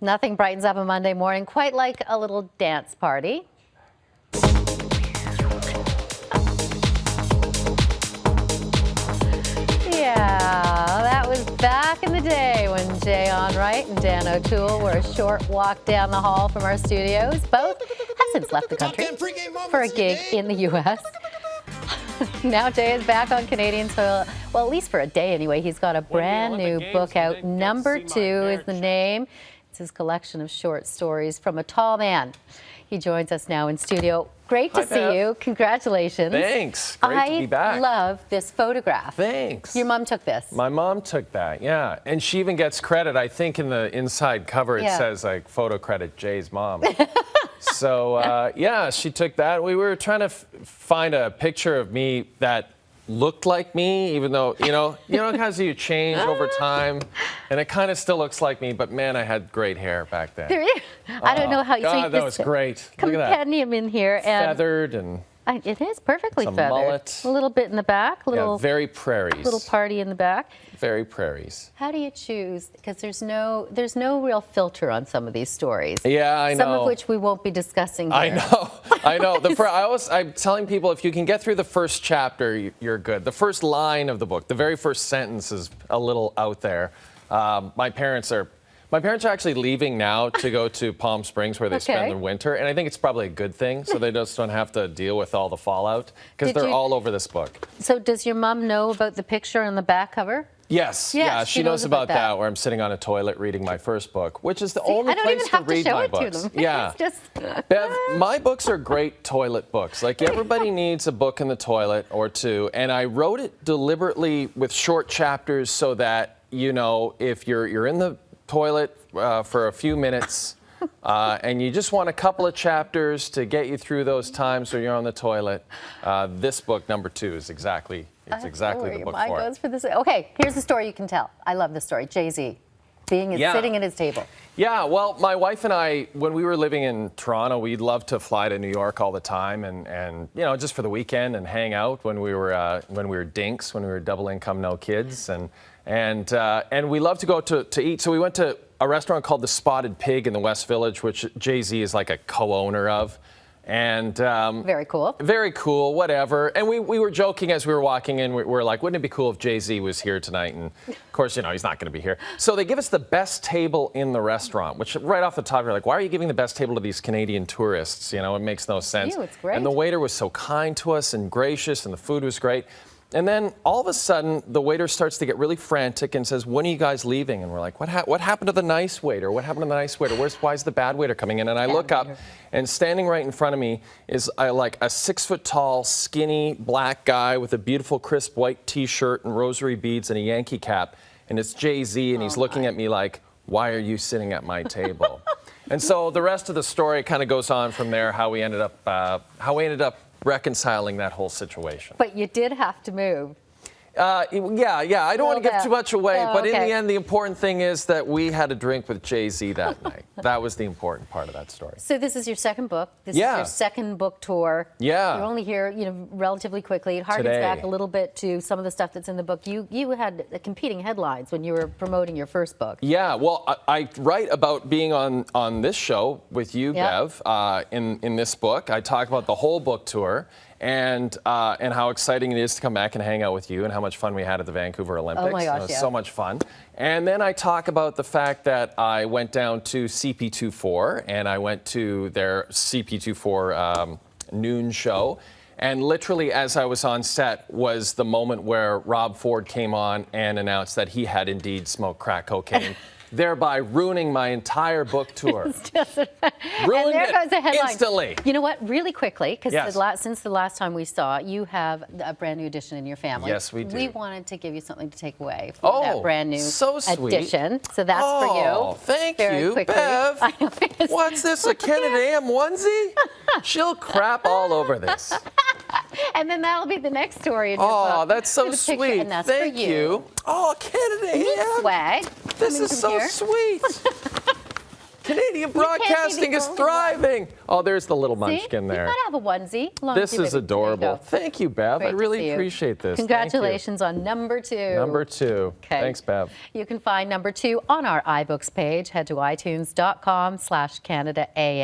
Nothing brightens up a Monday morning quite like a little dance party. Yeah, that was back in the day when Jay Onrait and Dan O'Toole were a short walk down the hall from our studios. Both have since left the country for a gig in the U.S. Now Jay is back on Canadian soil, well, at least for a day anyway. He's got a brand new book out. Number 2 is the name. It's his collection of short stories from a tall man. He joins us now in studio. Great to see you. Congratulations. Thanks. Great to be back. I love this photograph. Thanks. Your mom took this. My mom took that, yeah. And she even gets credit. I think in the inside cover it says like photo credit Jay's mom. So yeah, she took that. We were trying to find a picture of me that looked like me, even though, you know, because you change over time, and it kind of still looks like me, but man, I had great hair back then. I don't know how you God, that was great. Look at that. Compendium in here. And feathered and it is perfectly feathered. Mullet. A little bit in the back. Yeah, very prairies. Little party in the back. Very prairies. How do you choose? Because there's no real filter on some of these stories. Yeah, I know. Some of which we won't be discussing here. I know. I'm telling people, if you can get through the first chapter, you're good. The first line of the book, the very first sentence is a little out there. My parents are actually leaving now to go to Palm Springs where they spend the winter, and I think it's probably a good thing, so they just don't have to deal with all the fallout, because they're all over this book. So does your mom know about the picture on the back cover? Yes, yeah, she knows about that, where I'm sitting on a toilet reading my first book, which is the only place to read my books. Yeah, Bev, my books are great toilet books. Like, everybody needs a book in the toilet or two, and I wrote it deliberately with short chapters so that, you know, if you're in the toilet for a few minutes and you just want a couple of chapters to get you through those times where you're on the toilet, this book, number 2, is exactly the book for it. For this. Okay, here's the story you can tell. I love this story. Jay-Z sitting at his table. Yeah, well, my wife and I, when we were living in Toronto, we'd love to fly to New York all the time and you know, just for the weekend and hang out when we were dinks, when we were double income, no kids, and we love to go to eat. So we went to a restaurant called the Spotted Pig in the West Village, which Jay-Z is like a co-owner of. And very cool. Very cool, whatever. And we were joking as we were walking in. We were like, wouldn't it be cool if Jay-Z was here tonight? And of course, you know, he's not going to be here. So they give us the best table in the restaurant, which right off the top, you're like, why are you giving the best table to these Canadian tourists? You know, it makes no sense. It's great. And the waiter was so kind to us and gracious, and the food was great. And then all of a sudden, the waiter starts to get really frantic and says, when are you guys leaving? And we're like, what happened to the nice waiter? What happened to the nice waiter? Why is the bad waiter coming in? And I look up, and standing right in front of me is like a 6-foot-tall, skinny, black guy with a beautiful, crisp white T-shirt and rosary beads and a Yankee cap. And it's Jay-Z, and he's looking at me like, why are you sitting at my table? And so the rest of the story kind of goes on from there, how we ended up reconciling that whole situation. But you did have to move. Yeah. I don't want to give too much away, but in the end, the important thing is that we had a drink with Jay-Z that night. That was the important part of that story. So this is your second book. This is your second book tour. Yeah. You're only here, you know, relatively quickly. It harkens back a little bit to some of the stuff that's in the book. You had competing headlines when you were promoting your first book. Yeah. Well, I write about being on this show with you, Bev, in this book. I talk about the whole book tour. And how exciting it is to come back and hang out with you, and how much fun we had at the Vancouver Olympics. Oh my gosh, it was so much fun. And then I talk about the fact that I went down to CP24, and I went to their CP24 noon show. And literally, as I was on set, was the moment where Rob Ford came on and announced that he had indeed smoked crack cocaine. Thereby ruining my entire book tour. Ruined it instantly. You know what? Really quickly, because since the last time we saw, you have a brand new addition in your family. Yes, we do. We wanted to give you something to take away from that brand new addition. So that's for you. Oh, thank you, Bev. What's this, a Canada AM onesie? She'll crap all over this. And then that'll be the next story in your book. Oh, that's so sweet. Thank you. Oh, Canada AM. Swag. This is so sweet. Canadian be the broadcasting is only thriving. Oh, there's the little See? munchkin there. You gotta have a onesie. This is adorable. There you go. Thank you, Bev. Great I to really see you. appreciate this. Congratulations on number 2. Number 2. Okay. Thanks, Bev. You can find number 2 on our iBooks page. Head to itunes.com/CanadaAM.